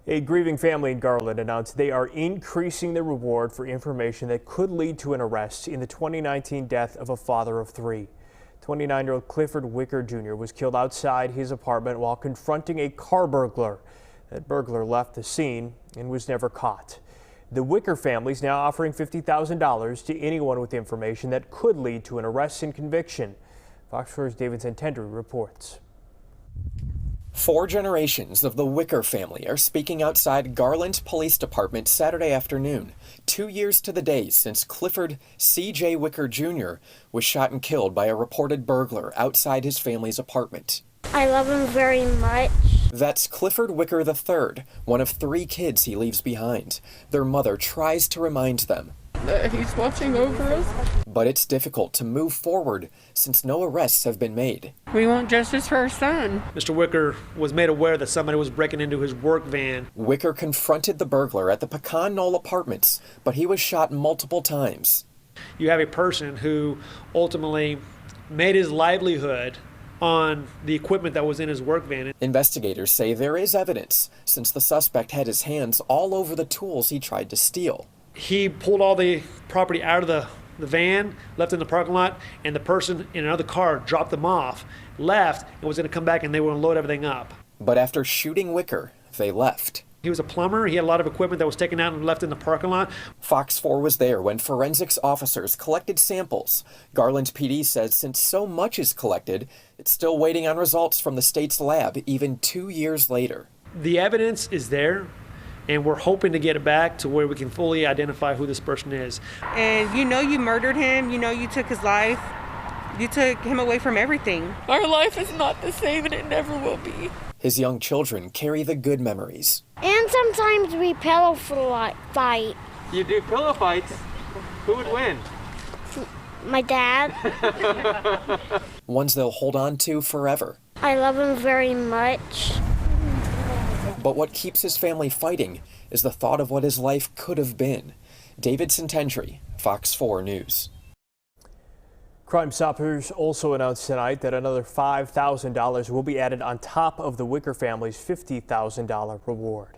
A grieving family in Garland announced they are increasing the reward for information that could lead to an arrest in the 2019 death of a father of three. 29-year-old Clifford Wicker Jr. was killed outside his apartment while confronting a car burglar. That burglar left the scene and was never caught. The Wicker family is now offering $50,000 to anyone with information that could lead to an arrest and conviction. Fox 4's David Santendry reports. 4 generations of the Wicker family are speaking outside Garland Police Department Saturday afternoon, 2 years to the day since Clifford C.J. Wicker Jr. was shot and killed by a reported burglar outside his family's apartment. I love him very much. That's Clifford Wicker III, one of 3 kids he leaves behind. Their mother tries to remind them that he's watching over us. But it's difficult to move forward since no arrests have been made. We want justice for our son. Mr. Wicker was made aware that somebody was breaking into his work van. Wicker confronted the burglar at the Pecan Knoll Apartments, but he was shot multiple times. You have a person who ultimately made his livelihood on the equipment that was in his work van. Investigators say there is evidence, since the suspect had his hands all over the tools he tried to steal. He pulled all the property out of the van, left in the parking lot, and the person in another car dropped them off, left, and was going to come back and they were going to load everything up. But after shooting Wicker, they left. He was a plumber. He had a lot of equipment that was taken out and left in the parking lot. Fox 4 was there when forensics officers collected samples. Garland PD says since so much is collected, it's still waiting on results from the state's lab even 2 years later. The evidence is there, and we're hoping to get it back to where we can fully identify who this person is. And you know you murdered him, you know you took his life, you took him away from everything. Our life is not the same and it never will be. His young children carry the good memories. And sometimes we pillow fight. You do pillow fights? Who would win? My dad. Ones they'll hold on to forever. I love him very much. But what keeps his family fighting is the thought of what his life could have been. David Santendry, Fox 4 News. Crime Stoppers also announced tonight that another $5,000 will be added on top of the Wicker family's $50,000 reward.